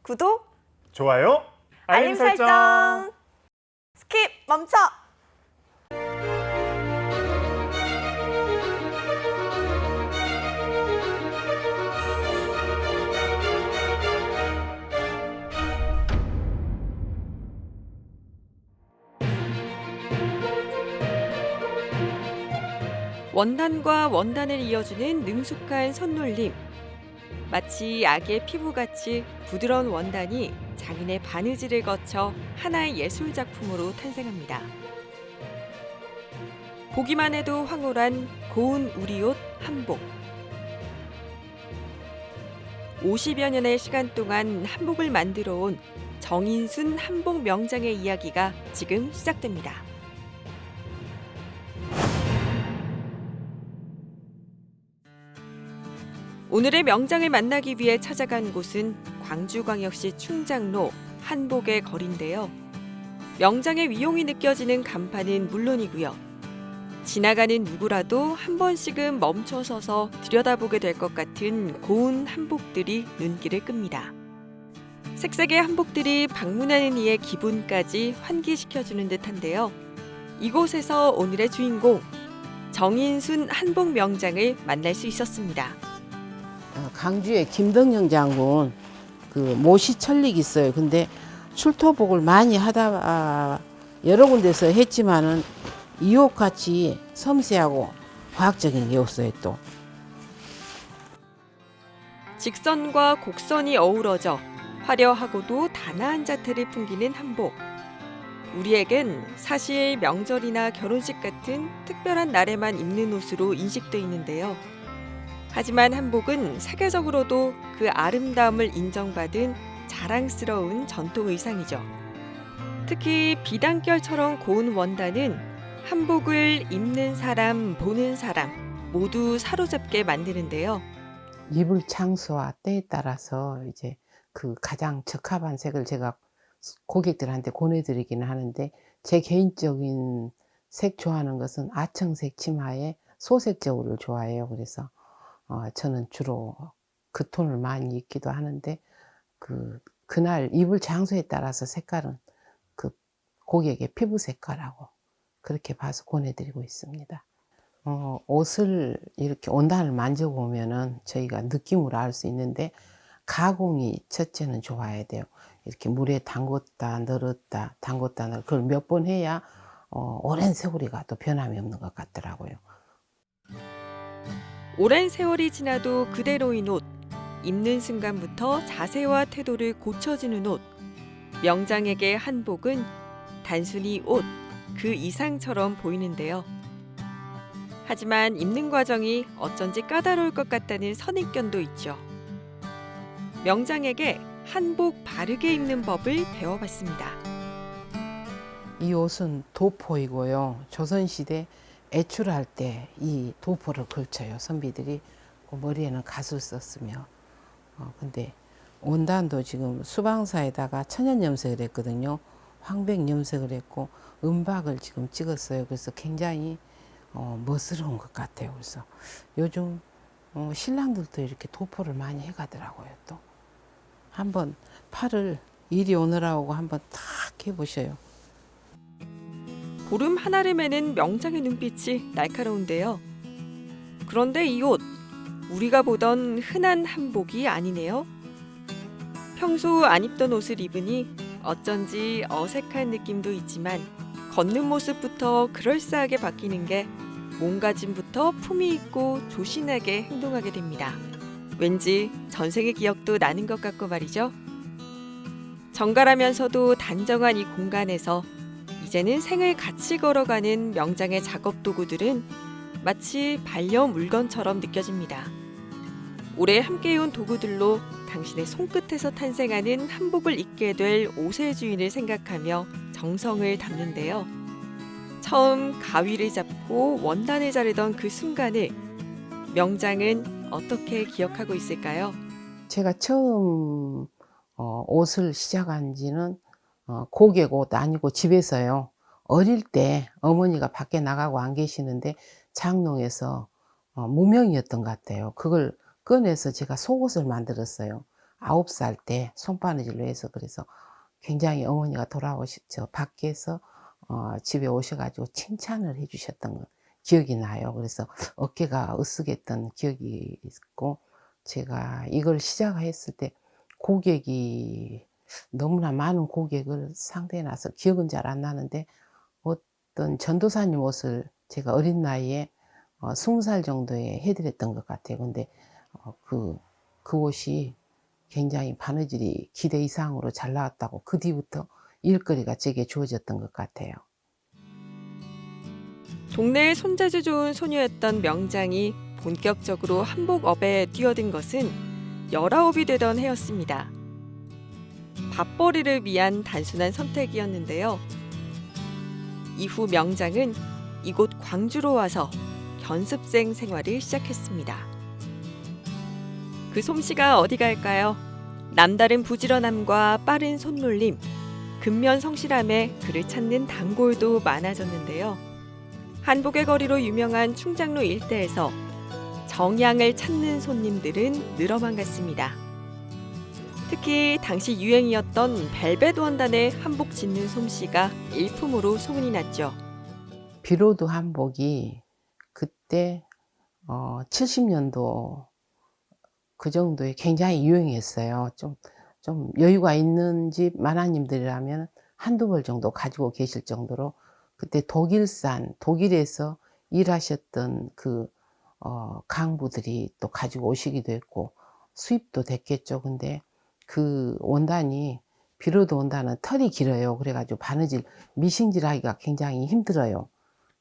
구독, 좋아요, 알림 설정. 스킵 멈춰. 원단과 원단을 이어주는 능숙한 손놀림. 마치 악의 피부같이 부드러운 원단이 장인의 바느질을 거쳐 하나의 예술 작품으로 탄생합니다. 보기만 해도 황홀한 고운 우리옷 한복. 50여 년의 시간 동안 한복을 만들어 온 정인순 한복 명장의 이야기가 지금 시작됩니다. 오늘의 명장을 만나기 위해 찾아간 곳은 광주광역시 충장로 한복의 거리인데요. 명장의 위용이 느껴지는 간판은 물론이고요. 지나가는 누구라도 한 번씩은 멈춰서서 들여다보게 될 것 같은 고운 한복들이 눈길을 끕니다. 색색의 한복들이 방문하는 이의 기분까지 환기시켜주는 듯한데요. 이곳에서 오늘의 주인공 정인순 한복 명장을 만날 수 있었습니다. 강주에 김덕영 장군 그 모시 천릭 있어요. 근데 출토복을 많이 하다 여러 군데서 했지만은 이 옷 같이 섬세하고 과학적인 게 없어요 또. 직선과 곡선이 어우러져 화려하고도 단아한 자태를 풍기는 한복. 우리에겐 사실 명절이나 결혼식 같은 특별한 날에만 입는 옷으로 인식돼 있는데요. 하지만 한복은 세계적으로도 그 아름다움을 인정받은 자랑스러운 전통 의상이죠. 특히 비단결처럼 고운 원단은 한복을 입는 사람, 보는 사람 모두 사로잡게 만드는데요. 입을 장소와 때에 따라서 이제 그 가장 적합한 색을 제가 고객들한테 권해드리기는 하는데, 제 개인적인 색 좋아하는 것은 아청색 치마에 소색 저울을 좋아해요. 그래서 저는 주로 그 톤을 많이 입기도 하는데, 그날 입을 장소에 따라서 색깔은 그 고객의 피부 색깔하고 그렇게 봐서 권해드리고 있습니다. 옷을 이렇게 원단을 만져보면은 저희가 느낌으로 알 수 있는데, 가공이 첫째는 좋아야 돼요. 이렇게 물에 담궜다 널었다 담궜다 널 그걸 몇 번 해야 오랜 세월이 가도 변함이 없는 것 같더라고요. 오랜 세월이 지나도 그대로인 옷, 입는 순간부터 자세와 태도를 고쳐주는 옷. 명장에게 한복은 단순히 옷, 그 이상처럼 보이는데요. 하지만 입는 과정이 어쩐지 까다로울 것 같다는 선입견도 있죠. 명장에게 한복 바르게 입는 법을 배워봤습니다. 이 옷은 도포이고요. 조선시대 애출할 때 이 도포를 걸쳐요. 선비들이 그 머리에는 갓을 썼으며. 근데 원단도 지금 수방사에다가 천연 염색을 했거든요. 황백 염색을 했고 은박을 지금 찍었어요. 그래서 굉장히 멋스러운 것 같아요. 그래서 요즘 신랑들도 이렇게 도포를 많이 해가더라고요. 또 한번 팔을 이리 오느라고 한번 탁 해보셔요. 보름 하나를 매는 명장의 눈빛이 날카로운데요. 그런데 이 옷, 우리가 보던 흔한 한복이 아니네요. 평소 안 입던 옷을 입으니 어쩐지 어색한 느낌도 있지만 걷는 모습부터 그럴싸하게 바뀌는 게 몸가짐부터 품위 있고 조신하게 행동하게 됩니다. 왠지 전생의 기억도 나는 것 같고 말이죠. 정갈하면서도 단정한 이 공간에서 이제는 생을 같이 걸어가는 명장의 작업 도구들은 마치 반려 물건처럼 느껴집니다. 오래 함께해온 도구들로 당신의 손끝에서 탄생하는 한복을 입게 될 옷의 주인을 생각하며 정성을 담는데요. 처음 가위를 잡고 원단을 자르던 그 순간을 명장은 어떻게 기억하고 있을까요? 제가 처음 옷을 시작한 지는 고객 옷 아니고 집에서요. 어릴 때 어머니가 밖에 나가고 안 계시는데 장롱에서 무명이었던 것 같아요. 그걸 꺼내서 제가 속옷을 만들었어요. 9살 때 손바느질로 해서 그래서 굉장히 어머니가 저 밖에서 집에 오셔 가지고 칭찬을 해 주셨던 거 기억이 나요. 그래서 어깨가 으쓱했던 기억이 있고 제가 이걸 시작했을 때 고객이 너무나 많은 고객을 상대해 놔서 기억은 잘 안 나는데 어떤 전도사님 옷을 제가 어린 나이에 20살 정도에 해 드렸던 것 같아요. 근데 그 옷이 굉장히 바느질이 기대 이상으로 잘 나왔다고 그 뒤부터 일거리가 제게 주어졌던 것 같아요. 동네에 손재주 좋은 소녀였던 명장이 본격적으로 한복업에 뛰어든 것은 19이 되던 해였습니다. 밥벌이를 위한 단순한 선택이었는데요. 이후 명장은 이곳 광주로 와서 연습생 생활을 시작했습니다. 그 솜씨가 어디 갈까요? 남다른 부지런함과 빠른 손놀림, 근면 성실함에 그를 찾는 단골도 많아졌는데요. 한복의 거리로 유명한 충장로 일대에서 정향을 찾는 손님들은 늘어만 갔습니다. 특히 당시 유행이었던 벨벳 원단의 한복 짓는 솜씨가 일품으로 소문이 났죠. 비로드 한복이 그때 70년도 그 정도에 굉장히 유행했어요. 좀 여유가 있는 집 마나님들이라면 한두 벌 정도 가지고 계실 정도로 그때 독일에서 일하셨던 강부들이 또 가지고 오시기도 했고 수입도 됐겠죠. 근데 그 원단이 비로드 원단은 털이 길어요. 그래 가지고 바느질 미싱질하기가 굉장히 힘들어요.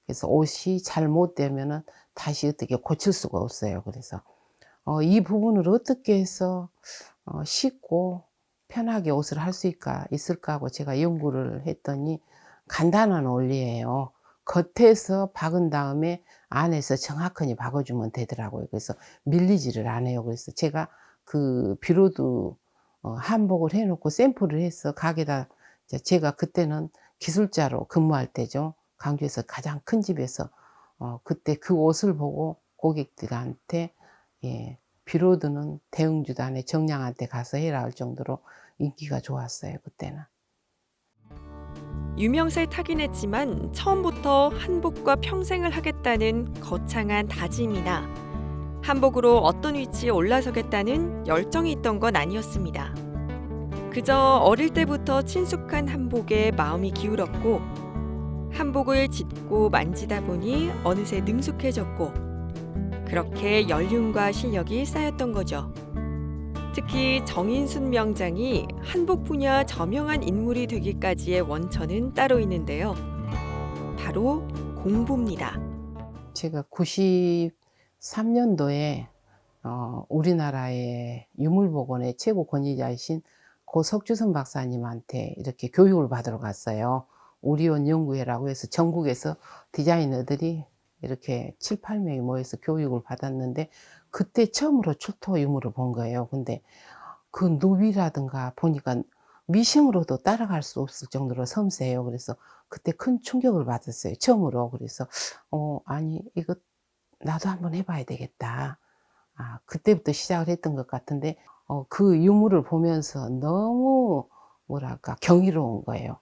그래서 옷이 잘못되면은 다시 어떻게 고칠 수가 없어요. 그래서 이 부분을 어떻게 해서 쉽고 편하게 옷을 할 수 있을까 하고 제가 연구를 했더니 간단한 원리예요. 겉에서 박은 다음에 안에서 정확하게 박아주면 되더라고요. 그래서 밀리지를 않아요. 그래서 제가 그 비로드 한복을 해놓고 샘플을 해서 가게다 제가 그때는 기술자로 근무할 때죠. 광주에서 가장 큰 집에서 그때 그 옷을 보고 고객들한테 비로드는 대흥주단의 정량한테 가서 해라 할 정도로 인기가 좋았어요. 그때는. 유명세 타긴 했지만 처음부터 한복과 평생을 하겠다는 거창한 다짐이나 한복으로 어떤 위치에 올라서겠다는 열정이 있던 건 아니었습니다. 그저 어릴 때부터 친숙한 한복에 마음이 기울었고 한복을 짓고 만지다 보니 어느새 능숙해졌고 그렇게 연륜과 실력이 쌓였던 거죠. 특히 정인순 명장이 한복 분야 저명한 인물이 되기까지의 원천은 따로 있는데요. 바로 공부입니다. 제가 93년도에 우리나라의 유물복원의 최고 권위자이신 고 석주선 박사님한테 이렇게 교육을 받으러 갔어요. 우리원 연구회라고 해서 전국에서 디자이너들이 이렇게 7, 8명이 모여서 교육을 받았는데 그때 처음으로 출토 유물을 본 거예요. 근데 그 누비라든가 보니까 미싱으로도 따라갈 수 없을 정도로 섬세해요. 그래서 그때 큰 충격을 받았어요. 처음으로. 그래서 아니 이거 나도 한번 해봐야 되겠다. 그때부터 시작을 했던 것 같은데 그 유물을 보면서 너무 뭐랄까 경이로운 거예요.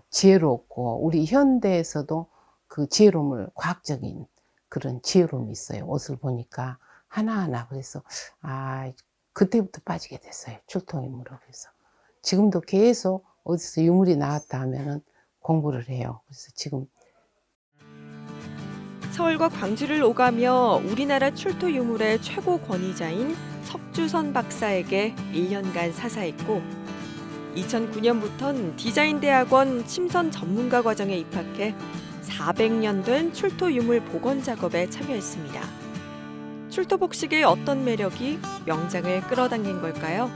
지혜롭고 우리 현대에서도 그 지혜로움을 과학적인 그런 지혜로움이 있어요. 옷을 보니까 하나하나. 그래서 그때부터 빠지게 됐어요. 출토유물을. 그래서 지금도 계속 어디서 유물이 나왔다 하면은 공부를 해요. 그래서 지금 서울과 광주를 오가며 우리나라 출토 유물의 최고 권위자인 석주선 박사에게 1년간 사사했고 2009년부터는 디자인대학원 침선 전문가 과정에 입학해 400년 된 출토 유물 복원 작업에 참여했습니다. 출토 복식의 어떤 매력이 명장을 끌어당긴 걸까요?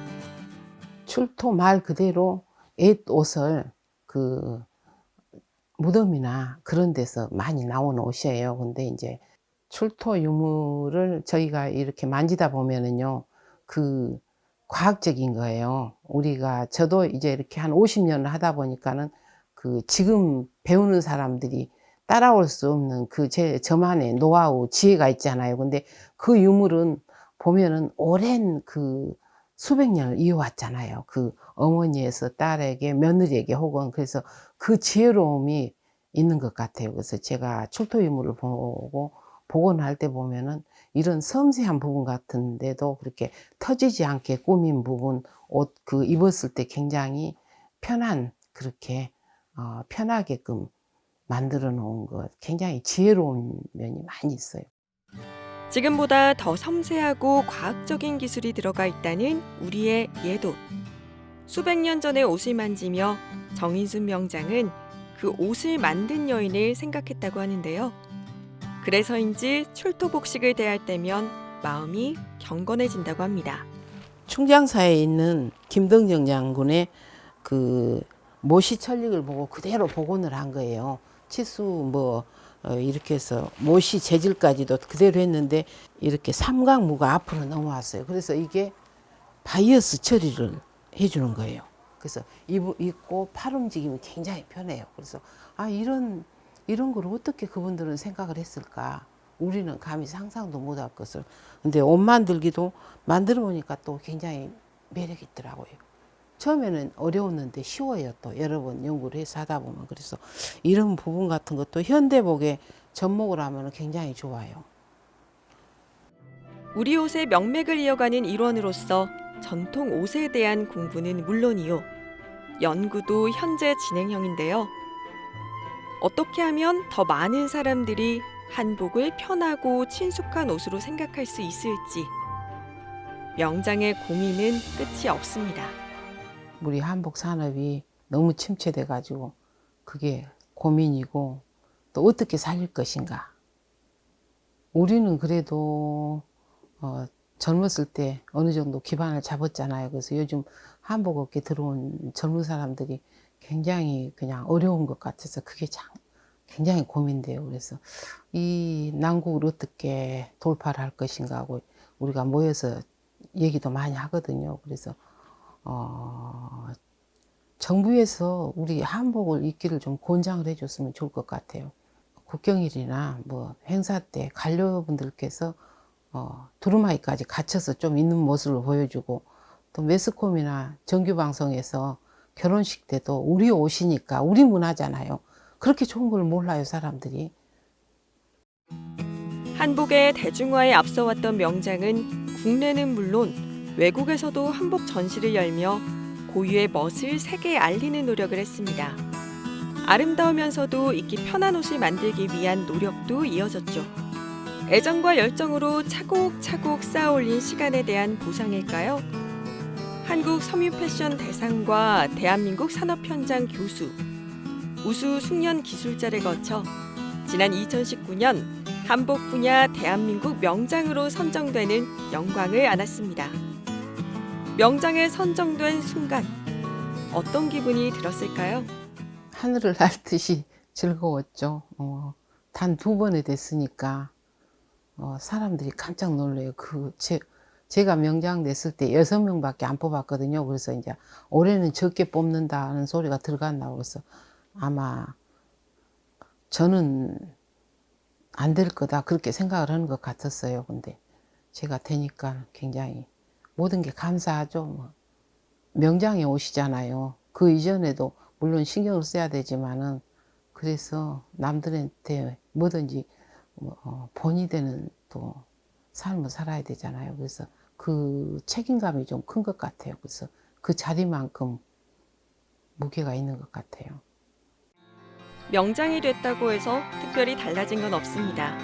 출토 말 그대로 옛 옷을 그 무덤이나 그런 데서 많이 나오는 옷이에요. 근데 이제 출토 유물을 저희가 이렇게 만지다 보면은요, 그 과학적인 거예요. 저도 이제 이렇게 한 50년을 하다 보니까는 그 지금 배우는 사람들이 따라올 수 없는 저만의 노하우, 지혜가 있잖아요. 근데 그 유물은 보면은 오랜 그 수백 년을 이어왔잖아요. 그 어머니에서 딸에게, 며느리에게 혹은 그래서 그 지혜로움이 있는 것 같아요. 그래서 제가 출토유물을 보고 복원할 때 보면은 이런 섬세한 부분 같은데도 그렇게 터지지 않게 꾸민 부분, 옷 그 입었을 때 굉장히 편한, 그렇게 편하게끔 만들어 놓은 것, 굉장히 지혜로운 면이 많이 있어요. 지금보다 더 섬세하고 과학적인 기술이 들어가 있다는 우리의 예도. 수백 년 전의 옷을 만지며 정인순 명장은 그 옷을 만든 여인을 생각했다고 하는데요. 그래서인지 출토복식을 대할 때면 마음이 경건해진다고 합니다. 충장사에 있는 김덕영 장군의 그 모시 천릭을 보고 그대로 복원을 한 거예요. 치수 이렇게 해서 모시 재질까지도 그대로 했는데 이렇게 삼각무가 앞으로 넘어왔어요. 그래서 이게 바이어스 처리를 해주는 거예요. 그래서 입고 팔 움직임이 굉장히 편해요. 그래서 이런 걸 어떻게 그분들은 생각을 했을까? 우리는 감히 상상도 못할 것을. 근데 옷 만들기도 만들어 보니까 또 굉장히 매력이 있더라고요. 처음에는 어려웠는데 쉬워요. 또 여러 번 연구를 해서 하다 보면. 그래서 이런 부분 같은 것도 현대복에 접목을 하면 굉장히 좋아요. 우리 옷의 명맥을 이어가는 일원으로서 전통 옷에 대한 공부는 물론이요. 연구도 현재 진행형인데요. 어떻게 하면 더 많은 사람들이 한복을 편하고 친숙한 옷으로 생각할 수 있을지 명장의 고민은 끝이 없습니다. 우리 한복 산업이 너무 침체돼 가지고 그게 고민이고 또 어떻게 살릴 것인가. 우리는 그래도 젊었을 때 어느 정도 기반을 잡았잖아요. 그래서 요즘 한복업계 들어온 젊은 사람들이 굉장히 그냥 어려운 것 같아서 그게 굉장히 고민돼요. 그래서 이 난국을 어떻게 돌파를 할 것인가 하고 우리가 모여서 얘기도 많이 하거든요. 그래서 정부에서 우리 한복을 입기를 좀 권장을 해줬으면 좋을 것 같아요. 국경일이나 행사 때 관료분들께서 두루마기까지 갖춰서 좀 있는 모습을 보여주고 또 매스컴이나 정규방송에서 결혼식 때도 우리 옷이니까 우리 문화잖아요. 그렇게 좋은 걸 몰라요, 사람들이. 한복의 대중화에 앞서왔던 명장은 국내는 물론 외국에서도 한복 전시를 열며 고유의 멋을 세계에 알리는 노력을 했습니다. 아름다우면서도 입기 편한 옷을 만들기 위한 노력도 이어졌죠. 애정과 열정으로 차곡차곡 쌓아올린 시간에 대한 보상일까요? 한국 섬유 패션 대상과 대한민국 산업현장 교수, 우수 숙련 기술자를 거쳐 지난 2019년 한복 분야 대한민국 명장으로 선정되는 영광을 안았습니다. 명장에 선정된 순간 어떤 기분이 들었을까요? 하늘을 날 듯이 즐거웠죠. 단 2번에 됐으니까 사람들이 깜짝 놀래요. 제가 명장 냈을 때 6명밖에 안 뽑았거든요. 그래서 이제 올해는 적게 뽑는다는 소리가 들어갔나 그래서 아마 저는 안 될 거다 그렇게 생각을 하는 것 같았어요. 근데 제가 되니까 굉장히 모든 게 감사하죠. 명장에 오시잖아요. 그 이전에도 물론 신경을 써야 되지만은 그래서 남들한테 뭐든지 본이 되는 또 삶을 살아야 되잖아요. 그래서 그 책임감이 좀 큰 것 같아요. 그래서 그 자리만큼 무게가 있는 것 같아요. 명장이 됐다고 해서 특별히 달라진 건 없습니다.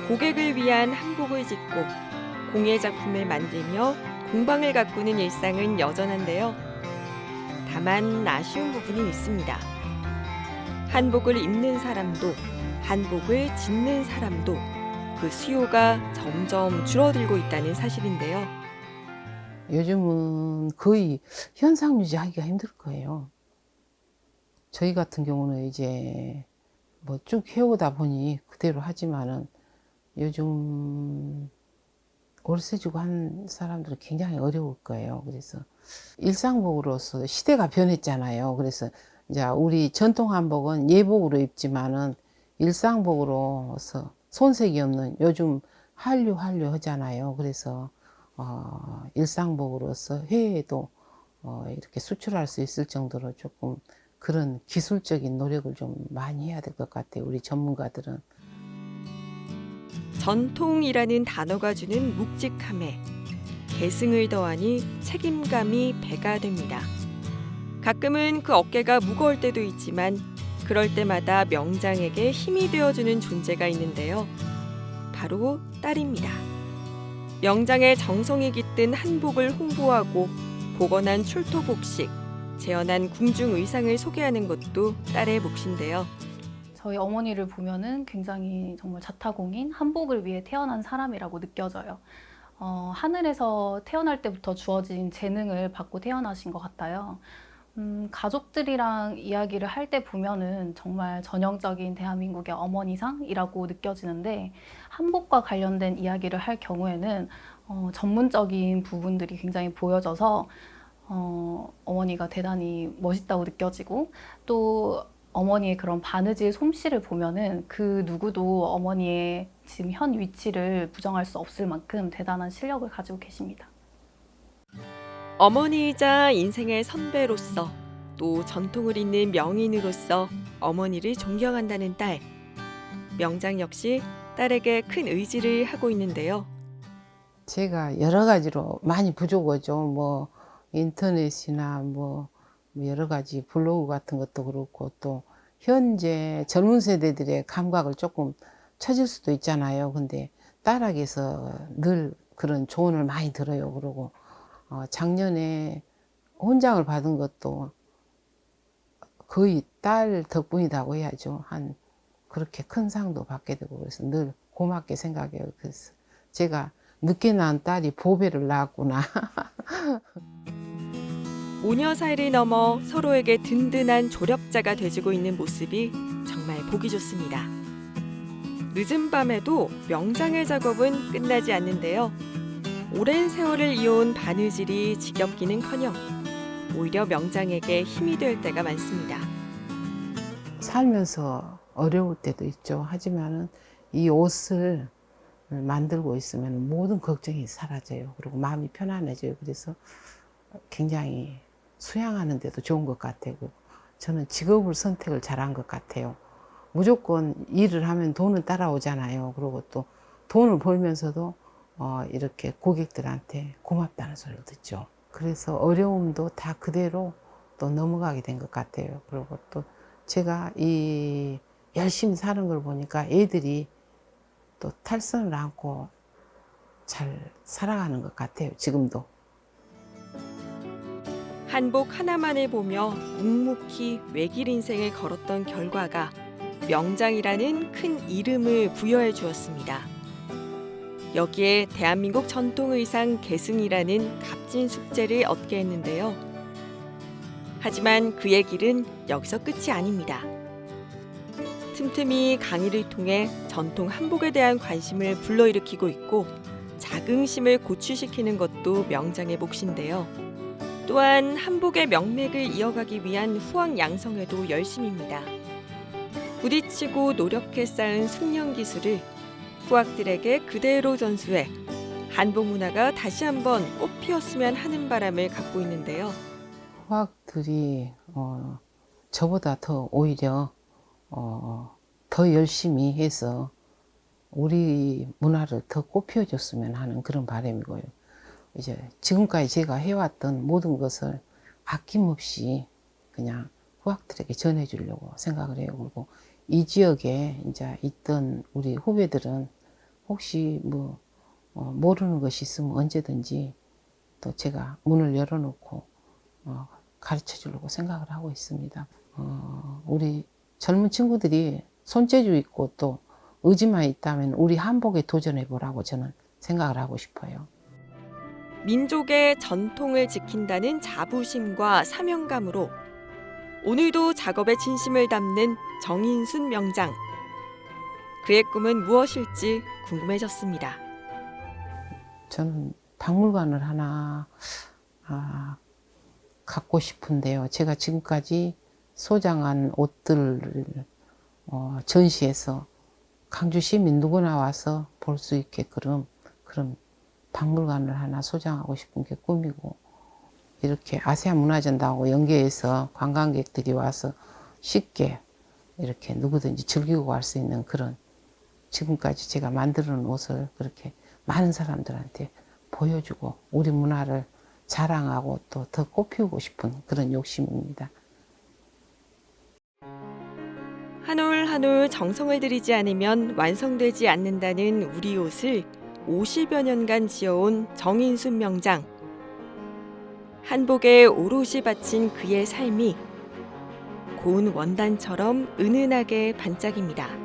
고객을 위한 한복을 짓고 공예 작품을 만들며 공방을 가꾸는 일상은 여전한데요. 다만 아쉬운 부분이 있습니다. 한복을 입는 사람도 한복을 짓는 사람도 그 수요가 점점 줄어들고 있다는 사실인데요. 요즘은 거의 현상 유지하기가 힘들 거예요. 저희 같은 경우는 이제 쭉 해오다 보니 그대로 하지만은 요즘 월세주고 한 사람들은 굉장히 어려울 거예요. 그래서 일상복으로서 시대가 변했잖아요. 그래서 이제 우리 전통 한복은 예복으로 입지만은 일상복으로서 손색이 없는 요즘 한류 하잖아요. 그래서 일상복으로서 해외에도 이렇게 수출할 수 있을 정도로 조금 그런 기술적인 노력을 좀 많이 해야 될 것 같아요. 우리 전문가들은. 전통이라는 단어가 주는 묵직함에 계승을 더하니 책임감이 배가 됩니다. 가끔은 그 어깨가 무거울 때도 있지만 그럴 때마다 명장에게 힘이 되어주는 존재가 있는데요. 바로 딸입니다. 명장의 정성이 깃든 한복을 홍보하고 복원한 출토복식, 재현한 궁중 의상을 소개하는 것도 딸의 몫인데요. 저희 어머니를 보면은 굉장히 정말 자타공인, 한복을 위해 태어난 사람이라고 느껴져요. 하늘에서 태어날 때부터 주어진 재능을 받고 태어나신 것 같아요. 가족들이랑 이야기를 할 때 보면은 정말 전형적인 대한민국의 어머니상이라고 느껴지는데, 한복과 관련된 이야기를 할 경우에는 전문적인 부분들이 굉장히 보여져서 어머니가 대단히 멋있다고 느껴지고, 또 어머니의 그런 바느질 솜씨를 보면은 그 누구도 어머니의 지금 현 위치를 부정할 수 없을 만큼 대단한 실력을 가지고 계십니다. 어머니이자 인생의 선배로서 또 전통을 잇는 명인으로서 어머니를 존경한다는 딸. 명장 역시 딸에게 큰 의지를 하고 있는데요. 제가 여러 가지로 많이 부족하죠. 뭐 인터넷이나 뭐 여러 가지 블로그 같은 것도 그렇고, 또 현재 젊은 세대들의 감각을 조금 처질 수도 있잖아요. 근데 딸에게서 늘 그런 조언을 많이 들어요. 그러고 작년에 훈장을 받은 것도 거의 딸 덕분이라고 해야죠. 한 그렇게 큰 상도 받게 되고, 그래서 늘 고맙게 생각해요. 그래서 제가 늦게 낳은 딸이 보배를 낳았구나. 모녀 사이를 넘어 서로에게 든든한 조력자가 돼주고 있는 모습이 정말 보기 좋습니다. 늦은 밤에도 명장의 작업은 끝나지 않는데요. 오랜 세월을 이어온 바느질이 지겹기는커녕 오히려 명장에게 힘이 될 때가 많습니다. 살면서 어려울 때도 있죠. 하지만은 이 옷을 만들고 있으면 모든 걱정이 사라져요. 그리고 마음이 편안해져요. 그래서 굉장히 수양하는 데도 좋은 것 같아요. 저는 직업을 선택을 잘한 것 같아요. 무조건 일을 하면 돈은 따라오잖아요. 그리고 또 돈을 벌면서도 이렇게 고객들한테 고맙다는 소리를 듣죠. 그래서 어려움도 다 그대로 또 넘어가게 된 것 같아요. 그리고 또 제가 이 열심히 사는 걸 보니까 애들이 또 탈선을 않고 잘 살아가는 것 같아요. 지금도. 한복 하나만을 보며 묵묵히 외길 인생을 걸었던 결과가 명장이라는 큰 이름을 부여해 주었습니다. 여기에 대한민국 전통의상 계승이라는 값진 숙제를 얻게 했는데요. 하지만 그의 길은 여기서 끝이 아닙니다. 틈틈이 강의를 통해 전통 한복에 대한 관심을 불러일으키고 있고, 자긍심을 고취시키는 것도 명장의 몫인데요. 또한 한복의 명맥을 이어가기 위한 후학 양성에도 열심입니다. 부딪히고 노력해 쌓은 숙련 기술을 후학들에게 그대로 전수해 한복 문화가 다시 한번 꽃피었으면 하는 바람을 갖고 있는데요. 후학들이 저보다 더 오히려 더 열심히 해서 우리 문화를 더 꽃피워줬으면 하는 그런 바람이고요. 이제 지금까지 제가 해왔던 모든 것을 아낌없이 그냥 후학들에게 전해주려고 생각을 해요. 그리고 이 지역에 이제 있던 우리 후배들은 혹시 뭐 모르는 것이 있으면 언제든지 또 제가 문을 열어놓고 가르쳐 주려고 생각을 하고 있습니다. 우리 젊은 친구들이 손재주 있고 또 의지만 있다면 우리 한복에 도전해 보라고 저는 생각을 하고 싶어요. 민족의 전통을 지킨다는 자부심과 사명감으로 오늘도 작업에 진심을 담는 정인순 명장. 그의 꿈은 무엇일지 궁금해졌습니다. 저는 박물관을 하나 갖고 싶은데요. 제가 지금까지 소장한 옷들을 전시해서 강주 시민 누구나 와서 볼 수 있게끔 그런 박물관을 하나 소장하고 싶은 게 꿈이고, 이렇게 아세안 문화전당하고 연계해서 관광객들이 와서 쉽게 이렇게 누구든지 즐기고 갈 수 있는 그런, 지금까지 제가 만들어 놓은 옷을 그렇게 많은 사람들한테 보여주고 우리 문화를 자랑하고 또 더 꽃피우고 싶은 그런 욕심입니다. 한 올 한 올 정성을 들이지 않으면 완성되지 않는다는 우리 옷을 50여 년간 지어온 정인순 명장. 한복에 오롯이 바친 그의 삶이 고운 원단처럼 은은하게 반짝입니다.